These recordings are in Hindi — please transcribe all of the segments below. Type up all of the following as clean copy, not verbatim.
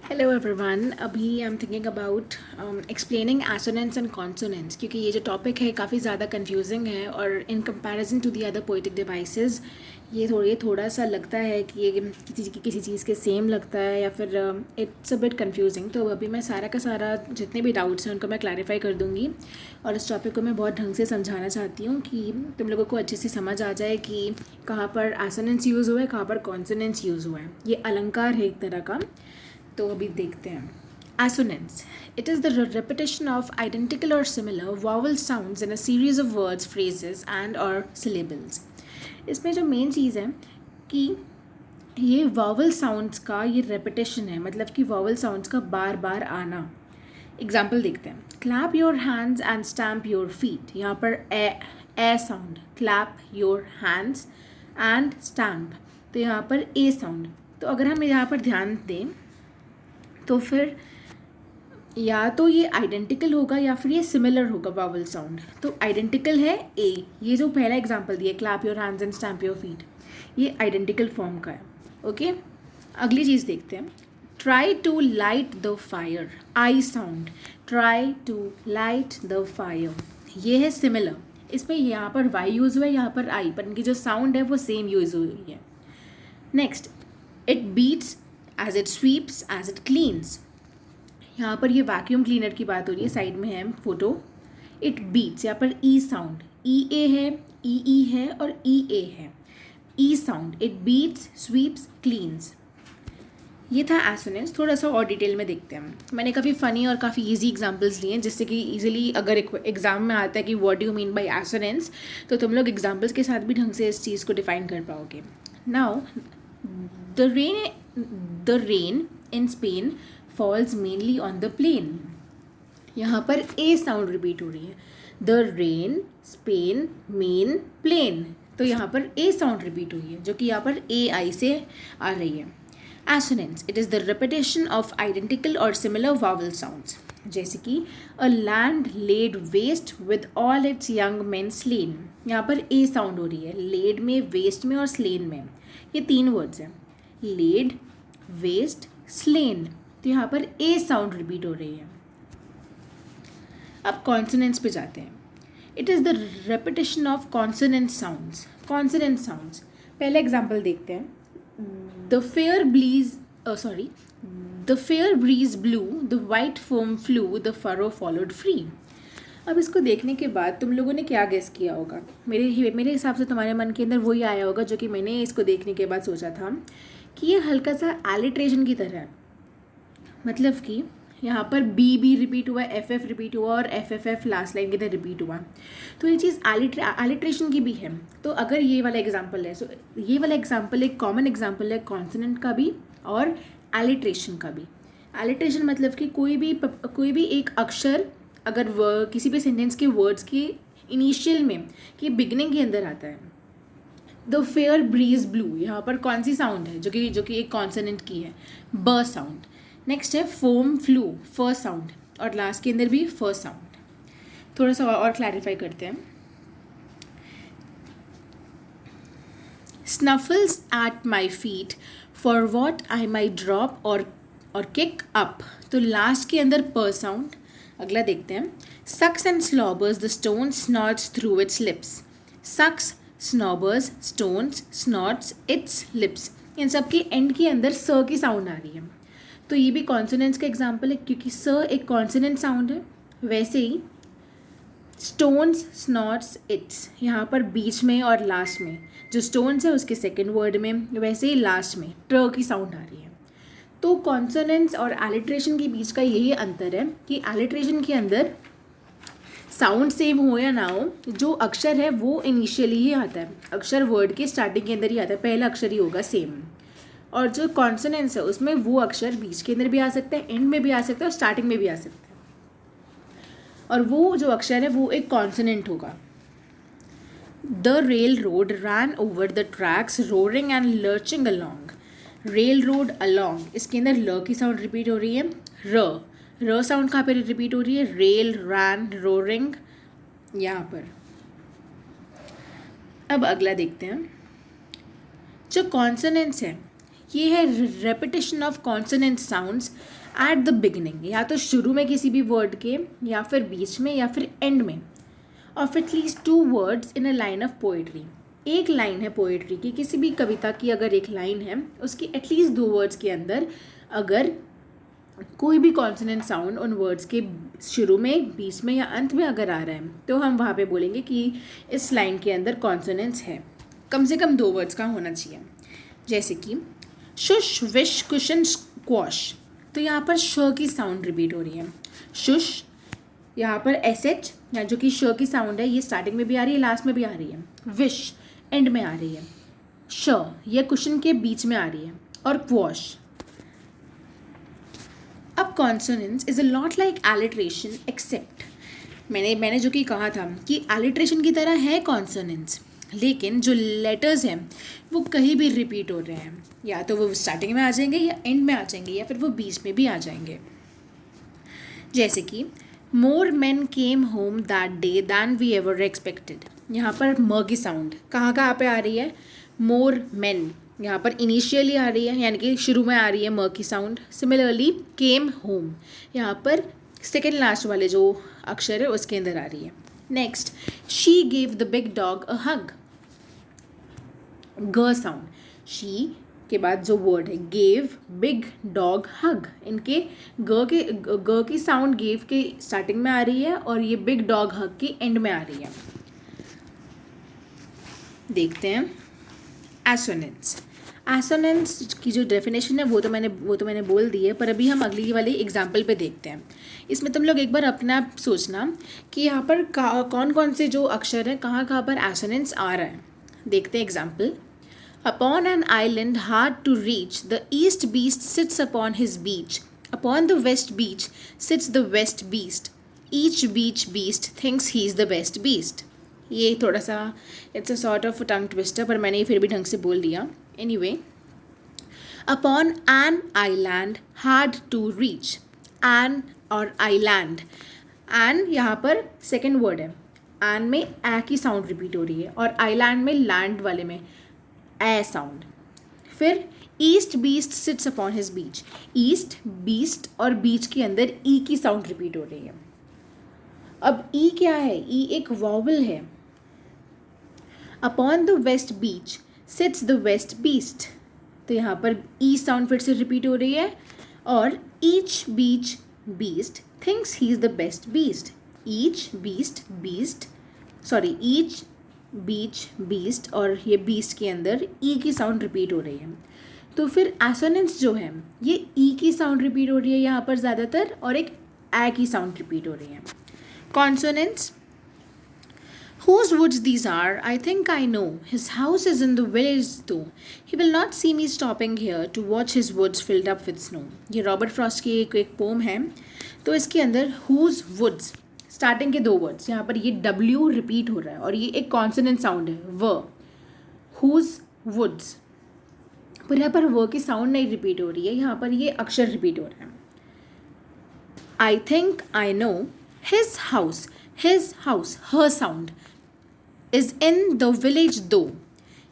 Hello everyone. अभी I am thinking about explaining assonance and consonants, क्योंकि ये जो टॉपिक है काफ़ी ज़्यादा कंफ्यूजिंग है और in comparison to the other poetic devices ये थोड़ा सा लगता है कि ये किसी चीज़ के सेम लगता है या फिर इट्स अ बिट कंफ्यूजिंग। तो अभी मैं सारा का सारा जितने भी डाउट्स हैं उनको मैं क्लैरिफाई कर दूँगी और इस टॉपिक को मैं बहुत ढंग से समझाना चाहती हूँ कि तुम लोगों को अच्छे से समझ आ जाए कि कहाँ पर एसोनेंट्स यूज़ हुआ है, कहाँ पर कॉन्सोनेंट्स यूज़ हुआ है। ये अलंकार है एक तरह का। तो अभी देखते हैं। Assonance. It is the repetition of identical or similar vowel sounds in a series of words, phrases and or syllables. इसमें जो मेन चीज़ है कि ये वावल साउंड्स का ये रेपिटेशन है, मतलब कि वावल साउंड्स का बार बार आना। एग्जाम्पल देखते हैं। Clap your hands and stamp your feet. यहाँ पर A sound, clap your hands and stamp, तो यहाँ पर ए साउंड। तो अगर हम यहाँ पर ध्यान दें तो फिर या तो ये आइडेंटिकल होगा या फिर ये सिमिलर होगा वावल साउंड। तो आइडेंटिकल है ए, ये जो पहला एग्जांपल दिया clap your hands and stamp your feet, ये आइडेंटिकल फॉर्म का है। ओके, अगली चीज़ देखते हैं। Try to light the fire, I sound, try to light the fire, ये है सिमिलर। इसमें यहाँ पर वाई यूज़ हुआ है, यहाँ पर आई, पर इनकी जो साउंड है वो सेम यूज़ हुई है। Next, it beats as it sweeps as it cleans, यहाँ पर ये वैक्यूम क्लीनर की बात हो रही है, साइड में है फोटो। इट बीट्स, यहाँ पर ई साउंड, ई ए है, ई है और ई ए है, E sound. It beats, sweeps, cleans, ये था एसोनेंस। थोड़ा सा और डिटेल में देखते हैं। मैंने काफ़ी फ़नी और काफ़ी इजी एग्जांपल्स लिए हैं जिससे कि इजीली अगर एग्जाम में आता है कि what do you mean by assonance, तो तुम लोग एग्जांपल्स के साथ भी ढंग से इस चीज़ को डिफाइन कर पाओगे। Now the rain in Spain falls mainly on the plain, यहाँ पर ए साउंड रिपीट हो रही है। The rain, Spain, main, plain, तो यहाँ पर ए साउंड रिपीट हुई है जो कि यहाँ पर ए आई से आ रही है। Assonance, it is the repetition of identical और सिमिलर वावल साउंड्स, जैसे कि a land laid waste with all its young men slain, यहाँ पर ए साउंड हो रही है। लेड में, वेस्ट में और स्लेन में, ये तीन वर्ड्स हैं, लेड, वेस्ट, स्लेन, तो यहाँ पर ए साउंड रिपीट हो रही है। अब कॉन्सोनेंट्स पे जाते हैं। It is the repetition of consonant sounds. Consonant sounds, पहले एग्जाम्पल देखते हैं। The fair breeze blew, the white foam flew, the furrow followed free. अब इसको देखने के बाद तुम लोगों ने क्या गेस किया होगा? मेरे हिसाब से तुम्हारे मन के अंदर वही आया होगा जो कि मैंने इसको देखने के बाद सोचा था कि ये हल्का सा एलिट्रेशन की तरह है। मतलब कि यहाँ पर बी रिपीट हुआ, एफ रिपीट हुआ और एफ लास्ट लाइन के अंदर रिपीट हुआ, तो ये चीज़ एलिट्रेशन की भी है। तो अगर ये वाला एग्जांपल है, सो ये वाला एग्जांपल एक कॉमन एग्जांपल है कॉन्सोनेंट का भी और एलिट्रेशन का भी। एलिट्रेशन मतलब कि कोई भी एक अक्षर अगर किसी भी सेंटेंस के वर्ड्स के इनिशियल में कि बिगनिंग के अंदर आता है। द फेयर ब्रीज ब्लू, यहाँ पर कौन सी साउंड है जो कि एक कॉन्सोनेंट की है? ब साउंड। नेक्स्ट है फोम फ्लू, फ साउंड, और लास्ट के अंदर भी फ साउंड। थोड़ा सा और क्लैरिफाई करते हैं। Snuffles at my feet for what I my drop और किक अप, तो लास्ट के अंदर प साउंड। अगला देखते हैं। Sucks and slobbers the stone snots through its lips, sucks, snobbers, stones, snots, its lips, इन सब की एंड के अंदर स की साउंड आ रही है। तो ये भी कॉन्सोनेंट्स का एग्जाम्पल है क्योंकि स एक कॉन्सोनेंट साउंड है। वैसे ही स्टोन्स, स्नॉट्स, इट्स, यहाँ पर बीच में और लास्ट में जो स्टोन्स है उसके सेकेंड वर्ड में, वैसे ही लास्ट में ट की साउंड आ रही है। तो कॉन्सोनेंट्स और एलिट्रेशन के बीच का यही अंतर है कि एलिट्रेशन के अंदर साउंड सेम हो या ना हो, जो अक्षर है वो इनिशियली ही आता है, अक्षर वर्ड के स्टार्टिंग के अंदर ही आता है, पहला अक्षर ही होगा सेम। और जो कॉन्सोनेंट्स है उसमें वो अक्षर बीच के अंदर भी आ सकता है, एंड में भी आ सकता है और स्टार्टिंग में भी आ सकता है, और वो जो अक्षर है वो एक कॉन्सोनेंट होगा। The railroad ran over the tracks roaring and lurching along, railroad along, इसके अंदर ल की साउंड रिपीट हो रही है। र साउंड कहाँ पे रिपीट हो रही है? रेल, रैन, रोरिंग, यहाँ पर। अब अगला देखते हैं। जो कॉन्सोनेंट्स हैं ये है repetition of consonant sounds at the beginning, या तो शुरू में किसी भी वर्ड के, या फिर बीच में, या फिर एंड में, of at least 2 words in a line of poetry. एक लाइन है पोइट्री की, किसी भी कविता की अगर एक लाइन है, उसकी एटलीस्ट 2 वर्ड्स के अंदर अगर कोई भी कॉन्सोनेंट साउंड उन वर्ड्स के शुरू में, बीच में या अंत में अगर आ रहा है, तो हम वहाँ पे बोलेंगे कि इस लाइन के अंदर कॉन्सोनेंट्स है। कम से कम 2 वर्ड्स का होना चाहिए। जैसे कि शुश विश कुशन स्क्वॉश, तो यहाँ पर श की साउंड रिपीट हो रही है। शुश, यहाँ पर SH या जो कि श की साउंड है, ये स्टार्टिंग में भी आ रही है, लास्ट में भी आ रही है। विश एंड में आ रही है। श ये कुशन के बीच में आ रही है। और क्वॉश। अब consonants is a lot like alliteration except, मैंने जो कि कहा था कि एलिट्रेशन की तरह है कॉन्सोनेंट्स, लेकिन जो लेटर्स हैं वो कहीं भी रिपीट हो रहे हैं, या तो वो स्टार्टिंग में आ जाएंगे, या एंड में आ जाएंगे, या फिर वो बीच में भी आ जाएंगे। जैसे कि more man came home that day than we ever expected, यहाँ पर म की साउंड कहाँ पे आ रही है? मोर मैन, यहाँ पर इनिशियली आ रही है, यानी कि शुरू में आ रही है म की साउंड। सिमिलरली केम होम, यहाँ पर सेकेंड लास्ट वाले जो अक्षर है उसके अंदर आ रही है। Next, she gave the big dog a hug, ग साउंड, शी के बाद जो वर्ड है गेव बिग डॉग हग, इनके ग की साउंड गेव के स्टार्टिंग में आ रही है और ये बिग डॉग हग की एंड में आ रही है। देखते हैं एसोनेंट्स। एसोनेंट्स की जो डेफिनेशन है वो तो मैंने बोल दी है, पर अभी हम अगली वाली एग्जाम्पल पे देखते हैं। इसमें तुम लोग एक बार अपना सोचना कि यहाँ पर कौन कौन से जो अक्षर हैं, कहाँ पर एसोनेंट्स आ रहा है। देखते हैं example. Upon an island hard to reach, the east beast sits upon his beach. Upon the west beach sits the west beast. Each beach beast thinks he is the best beast. ये थोड़ा सा it's a sort of tongue twister, पर मैंने फिर भी ढंग से बोल दिया। Anyway, upon an island hard to reach, an और आईलैंड, एन यहाँ पर सेकेंड वर्ड है, एन में ए की साउंड रिपीट हो रही है, और आईलैंड में लैंड वाले में ए साउंड। फिर east beast sits upon his beach, east beast और बीच के अंदर ई की साउंड रिपीट हो रही है। अब ई क्या है? ई एक वॉवल है। Upon the west beach sits the west beast, तो यहाँ पर ई साउंड फिर से रिपीट हो रही है। और each beach beast thinks he is the best beast, each beach beast और ये बीस्ट के अंदर ई की साउंड रिपीट हो रही है। तो फिर एसोनेंट्स जो है ये ई की साउंड रिपीट हो रही है यहाँ पर ज़्यादातर, और एक ए की साउंड रिपीट हो रही है। Consonants, whose woods these are, I think I know. His house is in the village though. He will not see me stopping here to watch his woods filled up with snow. ये रॉबर्ट फ्रॉस्ट की एक पोम है। तो इसके अंदर whose woods, स्टार्टिंग के 2 वर्ड्स, यहाँ पर ये W रिपीट हो रहा है और ये एक कॉन्सोनेंट साउंड है व, whose woods, पर यहाँ पर व की साउंड नहीं रिपीट हो रही है, यहाँ पर ये अक्षर रिपीट हो रहा है। I think I know his house, her sound is in the village though.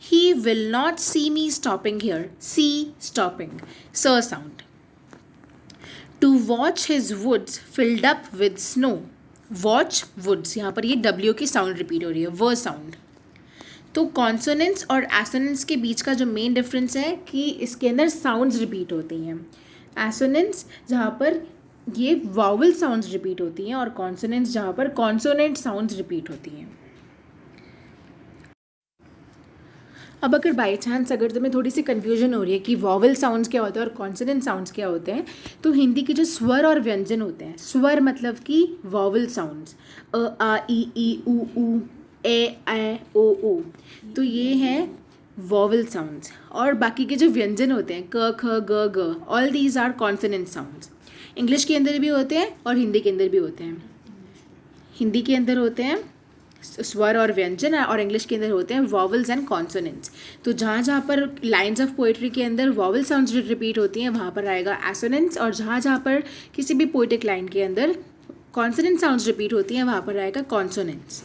He will not see me stopping here, see stopping, sir sound. To watch his woods filled up with snow, watch woods, यहाँ पर ये W की साउंड रिपीट हो रही है, वो साउंड। तो कॉन्सोनेंट्स और एसोनेंट्स के बीच का जो मेन डिफरेंस है कि इसके अंदर साउंड्स रिपीट होती हैं। एसोनेंट्स जहाँ पर ये वावल साउंड्स रिपीट होती हैं, और कॉन्सोनेंट्स जहाँ पर कॉन्सोनेंट साउंड्स रिपीट होती हैं। अब अगर बाई चांस अगर तुम्हें थोड़ी सी कन्फ्यूजन हो रही है कि वॉवल साउंड्स क्या होते हैं और कॉन्सोनेंट साउंड्स क्या होते हैं, तो हिंदी के जो स्वर और व्यंजन होते हैं, स्वर मतलब कि वॉवल साउंड्स, अ आ ई ऊ ऊ ए ओ ओ, तो ये हैं वॉवल साउंड्स। और बाकी के जो व्यंजन होते हैं क ख ग ग, all these are consonant sounds. English के अंदर भी होते हैं और हिंदी के अंदर भी होते हैं। हिंदी के अंदर होते हैं स्वर और व्यंजन, और इंग्लिश के अंदर होते हैं वॉवल्स एंड कॉन्सोनेंट्स। तो जहाँ जहाँ पर लाइंस ऑफ पोइट्री के अंदर वॉवल साउंड्स रिपीट होती हैं वहाँ पर आएगा एसोनेंट्स, और जहाँ जहाँ पर किसी भी पोइटिक लाइन के अंदर कॉन्सोनेंट साउंड्स रिपीट होती हैं वहाँ पर आएगा कॉन्सोनेंट्स।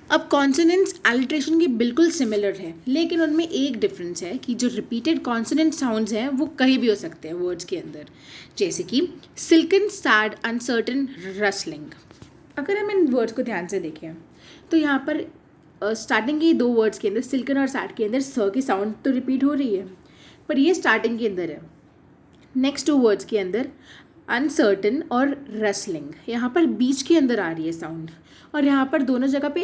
अब कॉन्सोनेंट्स एलिट्रेशन की बिल्कुल सिमिलर है, लेकिन उनमें एक डिफरेंस है कि जो रिपीटेड कॉन्सोनेंट साउंड्स हैं वो कहीं भी हो सकते हैं वर्ड्स के अंदर, जैसे कि सिल्कन, सैड, अनसर्टन, रसलिंग। अगर हम इन वर्ड्स को ध्यान से देखें तो यहाँ पर स्टार्टिंग के दो वर्ड्स के अंदर सिल्कन और सैड के अंदर स की साउंड तो रिपीट हो रही है, पर ये स्टार्टिंग के अंदर है। नेक्स्ट टू वर्ड्स के अंदर अनसर्टन और रसलिंग यहाँ पर बीच के अंदर आ रही है साउंड, और यहाँ पर दोनों जगह पे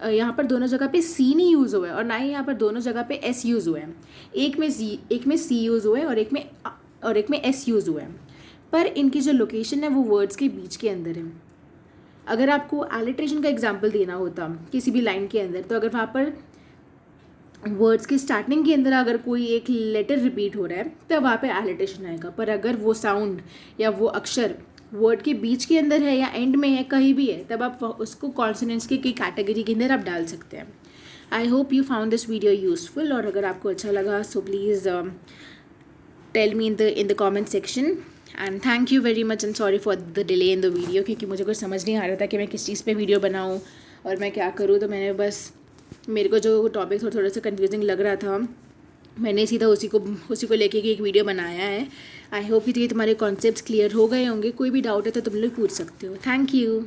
यहाँ पर दोनों जगह पे सी नहीं यूज़ हुआ है और ना ही यहाँ पर दोनों जगह पे एस यूज़ हुआ है। एक में सी यूज़ हुआ है और एक में एस यूज़ हुआ है, पर इनकी जो लोकेशन है वो वर्ड्स के बीच के अंदर है। अगर आपको एलिट्रेशन का एग्जाम्पल देना होता किसी भी लाइन के अंदर, तो अगर वहाँ पर वर्ड्स के स्टार्टिंग के अंदर अगर कोई एक लेटर रिपीट हो रहा है तब वहाँ पे एलिट्रेशन आएगा, पर अगर वो साउंड या वो अक्षर वर्ड के बीच के अंदर है या एंड में है, कहीं भी है, तब आप उसको कॉन्सोनेंट्स की कैटेगरी के अंदर आप डाल सकते हैं। I hope you found this video useful, और अगर आपको अच्छा लगा so please tell me in the comment section, and thank you very much and sorry for the delay in the video, क्योंकि मुझे कुछ समझ नहीं आ रहा था कि मैं किस चीज़ पे वीडियो बनाऊँ और मैं क्या करूँ। तो मैंने बस, मेरे को जो टॉपिक थोड़ा सा कन्फ्यूजिंग लग रहा था, मैंने सीधा उसी को लेके एक वीडियो बनाया है। आई होप कि तुम्हारे कॉन्सेप्ट्स क्लियर हो गए होंगे। कोई भी डाउट है तो तुम लोग पूछ सकते हो। Thank you.